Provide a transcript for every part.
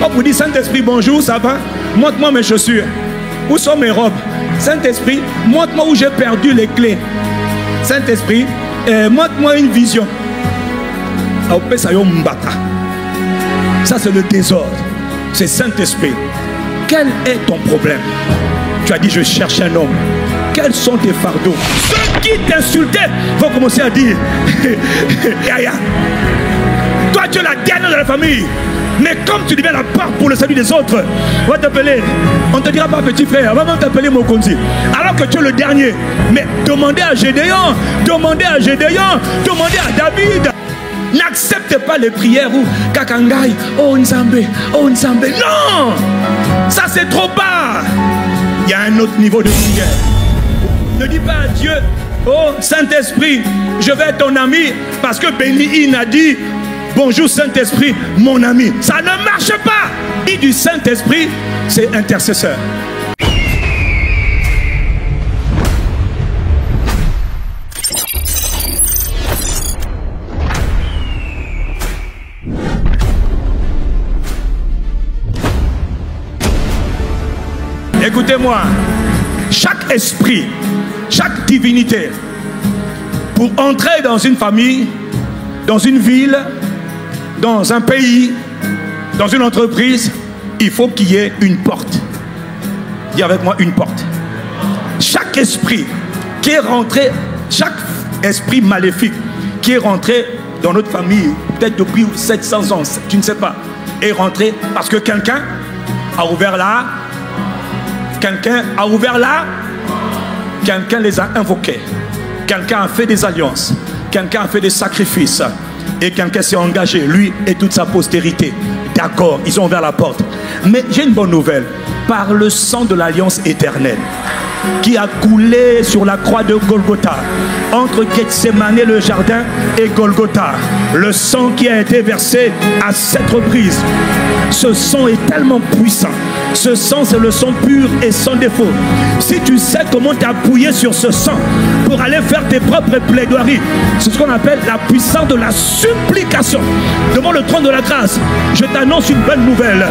pas pour dire Saint-Esprit, bonjour, ça va? Montre-moi mes chaussures. Où sont mes robes? Saint-Esprit, montre-moi où j'ai perdu les clés. Saint-Esprit, montre-moi une vision. Ça, c'est le désordre. C'est Saint-Esprit. Quel est ton problème? Tu as dit, je cherche un homme. Quels sont tes fardeaux? Ceux qui t'insultaient vont commencer à dire Yaya, toi tu es la dernière de la famille, mais comme tu deviens la part pour le salut des autres, on va t'appeler, on ne te dira pas petit frère, on va même t'appeler Mokonzi, alors que tu es le dernier. Mais demandez à Gédéon, demandez à Gédéon, demandez à David. N'accepte pas les prières où Kakangai, oh Nzambe, oh Nzambe. Non, ça c'est trop bas. Il y a un autre niveau de prière. Ne dis pas à Dieu, oh Saint-Esprit, je vais être ton ami parce que Béni a dit, bonjour Saint-Esprit, mon ami. Ça ne marche pas. Et du Saint-Esprit, c'est intercesseur. Écoutez-moi, chaque esprit, chaque divinité, pour entrer dans une famille, dans une ville, dans un pays, dans une entreprise, il faut qu'il y ait une porte. Dis avec moi, une porte. Chaque esprit qui est rentré, chaque esprit maléfique qui est rentré dans notre famille, peut-être depuis 700 ans, tu ne sais pas, est rentré parce que quelqu'un a ouvert là. Quelqu'un a ouvert là, quelqu'un les a invoqués, quelqu'un a fait des alliances, quelqu'un a fait des sacrifices et quelqu'un s'est engagé, lui et toute sa postérité. D'accord, ils ont ouvert la porte. Mais j'ai une bonne nouvelle, par le sang de l'alliance éternelle qui a coulé sur la croix de Golgotha, entre Gethsemane le jardin et Golgotha, le sang qui a été versé à 7 reprises. Ce sang est tellement puissant. Ce sang, c'est le sang pur et sans défaut. Si tu sais comment t'appuyer sur ce sang pour aller faire tes propres plaidoiries, c'est ce qu'on appelle la puissance de la supplication devant le trône de la grâce. Je t'annonce une bonne nouvelle.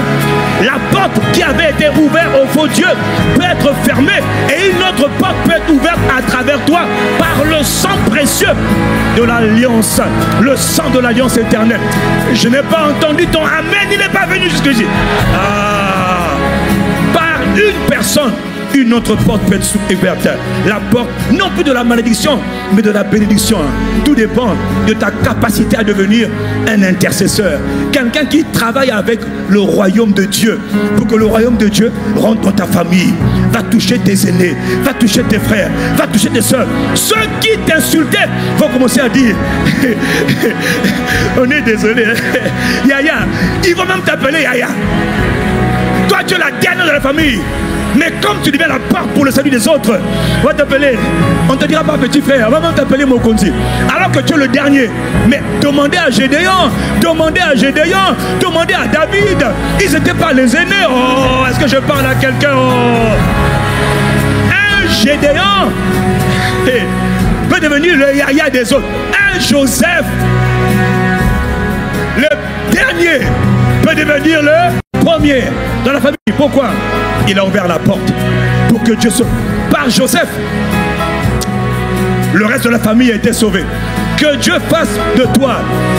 La porte qui avait été ouverte au faux Dieu peut être fermée et une autre porte peut être ouverte à travers toi par le sang précieux de l'alliance, le sang de l'alliance éternelle. Je n'ai pas entendu ton amen, il n'est pas venu jusqu'ici. Par une personne, une autre porte peut être ouverte. La porte, non plus de la malédiction, mais de la bénédiction. Tout dépend de ta capacité à devenir un intercesseur. Quelqu'un qui travaille avec le royaume de Dieu, pour que le royaume de Dieu rentre dans ta famille, va toucher tes aînés, va toucher tes frères, va toucher tes soeurs. Ceux qui t'insultaient vont commencer à dire on est désolé, Yaya, ils vont même t'appeler Yaya. Toi tu es la dernière de la famille, mais comme tu deviens la part pour le salut des autres, on va t'appeler, on ne te dira pas petit frère, on va même t'appeler Mokonzi, alors que tu es le dernier. Mais demandez à Gédéon, demandez à Gédéon, demandez à David, ils n'étaient pas les aînés. Oh, est-ce que je parle à quelqu'un? Oh. Un Gédéon peut devenir le Yaya des autres. Un Joseph, le dernier, peut devenir le premier dans la famille. Pourquoi? Il a ouvert la porte pour que Dieu sauve. Par Joseph, le reste de la famille a été sauvé. Que Dieu fasse de toi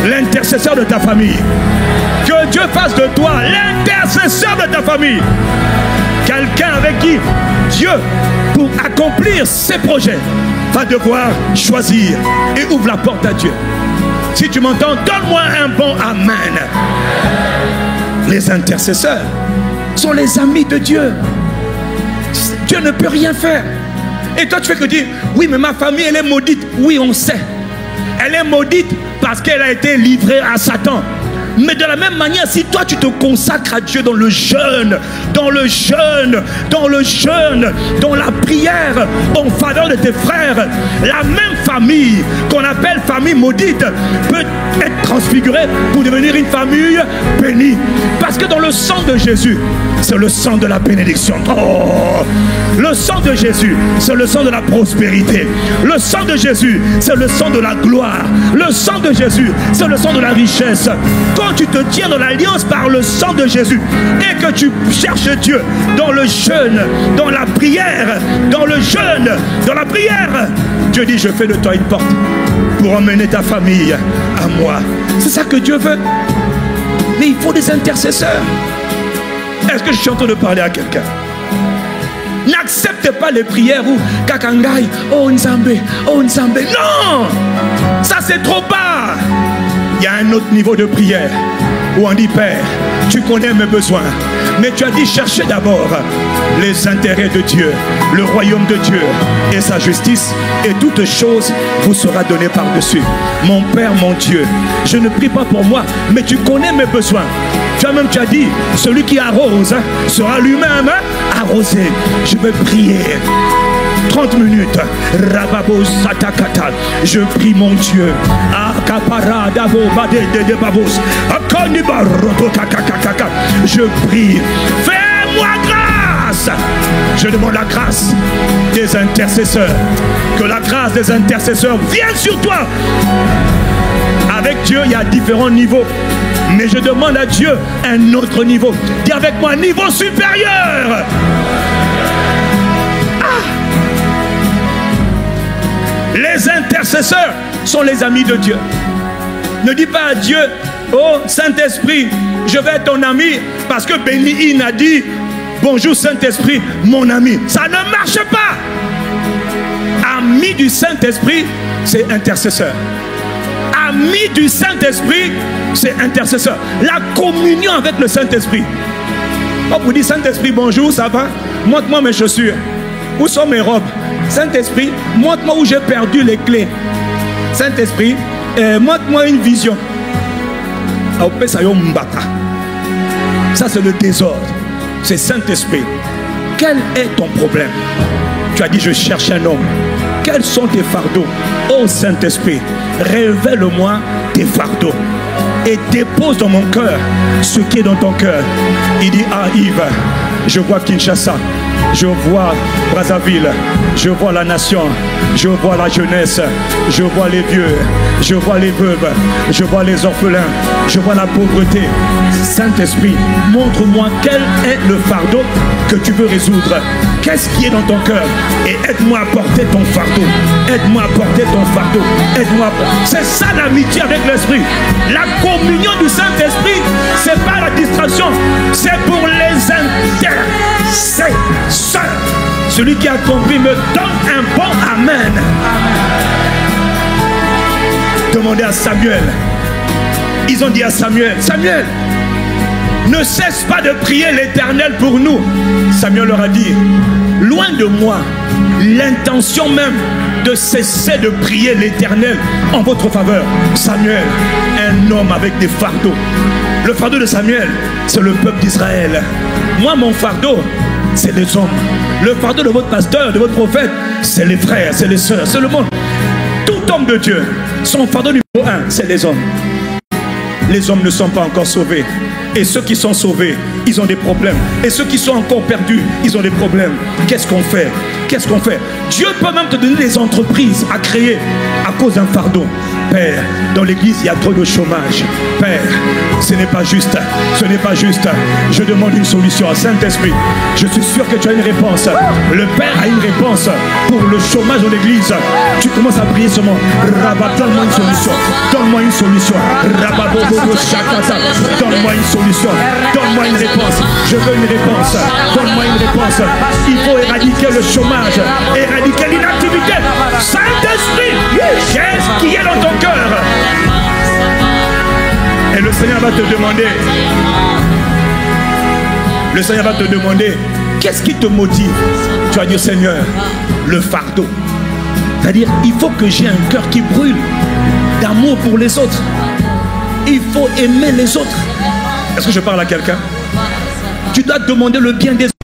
l'intercesseur de ta famille. Que Dieu fasse de toi l'intercesseur de ta famille. Quelqu'un avec qui Dieu, pour accomplir ses projets, va devoir choisir et ouvre la porte à Dieu. Si tu m'entends, donne-moi un bon amen. Les intercesseurs sont les amis de Dieu. Dieu ne peut rien faire. Et toi tu fais que dire, oui mais ma famille elle est maudite. Oui on sait. Elle est maudite parce qu'elle a été livrée à Satan. Mais de la même manière, si toi tu te consacres à Dieu dans le jeûne, dans le jeûne, dans le jeûne, dans la prière en faveur de tes frères, la même famille qu'on appelle famille maudite peut être transfigurée pour devenir une famille bénie. Parce que dans le sang de Jésus, c'est le sang de la bénédiction. Oh, le sang de Jésus, c'est le sang de la prospérité. Le sang de Jésus, c'est le sang de la gloire. Le sang de Jésus, c'est le sang de la richesse. Quand tu te tiens dans l'alliance par le sang de Jésus et que tu cherches Dieu dans le jeûne, dans la prière, dans le jeûne, dans la prière, Dieu dit: je fais de toi une porte pour emmener ta famille à moi. C'est ça que Dieu veut. Mais il faut des intercesseurs. Est-ce que je suis en train de parler à quelqu'un? N'accepte pas les prières où Kakangai, oh Nzambe, oh Nzambe. Non! Ça c'est trop bas. Il y a un autre niveau de prière où on dit: Père, tu connais mes besoins. Mais tu as dit: cherchez d'abord les intérêts de Dieu, le royaume de Dieu et sa justice, et toute chose vous sera donnée par-dessus. Mon Père, mon Dieu, je ne prie pas pour moi, mais tu connais mes besoins. Toi-même tu as dit: celui qui arrose sera lui-même arrosé. Je vais prier 30 minutes. Rababo Satakata. Je prie mon Dieu. Je prie. Fais-moi grâce. Je demande la grâce des intercesseurs. Que la grâce des intercesseurs vienne sur toi. Avec Dieu, il y a différents niveaux. Mais je demande à Dieu un autre niveau. Dis avec moi: un niveau supérieur. Les intercesseurs sont les amis de Dieu. Ne dis pas à Dieu: oh Saint-Esprit, je vais être ton ami parce que Béni a dit: bonjour Saint-Esprit, mon ami. Ça ne marche pas. Ami du Saint-Esprit, c'est intercesseur. Ami du Saint-Esprit, c'est intercesseur. La communion avec le Saint-Esprit. On vous dit: Saint-Esprit, bonjour, ça va? Montre-moi mes chaussures. Où sont mes robes? Saint-Esprit, montre-moi où j'ai perdu les clés. Saint-Esprit, montre-moi une vision. Ça, c'est le désordre. C'est Saint-Esprit. Quel est ton problème? Tu as dit: je cherche un homme. Quels sont tes fardeaux? Oh Saint-Esprit, révèle-moi tes fardeaux et dépose dans mon cœur ce qui est dans ton cœur. Il dit: ah Yves, je vois Kinshasa, je vois Brazzaville, je vois la nation, je vois la jeunesse, je vois les vieux, je vois les veuves, je vois les orphelins, je vois la pauvreté. Saint-Esprit, montre-moi quel est le fardeau que tu veux résoudre. Qu'est-ce qui est dans ton cœur? Et aide-moi à porter ton fardeau. Aide-moi à porter ton fardeau. Aide-moi. C'est ça l'amitié avec l'Esprit. La communion du Saint-Esprit, c'est pas la distraction, c'est pour les intercesseurs. Celui qui a compris me donne un bon amen. Demandez à Samuel. Ils ont dit à Samuel: Samuel, ne cesse pas de prier l'Éternel pour nous. Samuel leur a dit: loin de moi l'intention même de cesser de prier l'Éternel en votre faveur. Samuel, un homme avec des fardeaux. Le fardeau de Samuel, c'est le peuple d'Israël. Moi, mon fardeau, c'est les hommes. Le fardeau de votre pasteur, de votre prophète, c'est les frères, c'est les sœurs, c'est le monde. Tout homme de Dieu, son fardeau numéro 1, c'est les hommes. Les hommes ne sont pas encore sauvés. Et ceux qui sont sauvés, ils ont des problèmes. Et ceux qui sont encore perdus, ils ont des problèmes. Qu'est-ce qu'on fait? Qu'est-ce qu'on fait? Dieu peut même te donner des entreprises à créer à cause d'un fardeau. Père, dans l'église, il y a trop de chômage. Père, ce n'est pas juste. Ce n'est pas juste. Je demande une solution à Saint-Esprit. Je suis sûr que tu as une réponse. Le Père a une réponse pour le chômage dans l'église. Tu commences à prier ce mot. Donne-moi une solution. Donne-moi une solution. Donne-moi une solution. Donne-moi une réponse. Je veux une réponse. Donne-moi une réponse. Il faut éradiquer le chômage. Éradiquer l'inactivité. Saint-Esprit, qu'est-ce qui est dans ton cœur? Et le Seigneur va te demander. Le Seigneur va te demander: qu'est-ce qui te motive? Tu vas dire: Seigneur, le fardeau. C'est-à-dire, il faut que j'ai un cœur qui brûle d'amour pour les autres. Il faut aimer les autres. Est-ce que je parle à quelqu'un? Tu dois demander le bien des autres.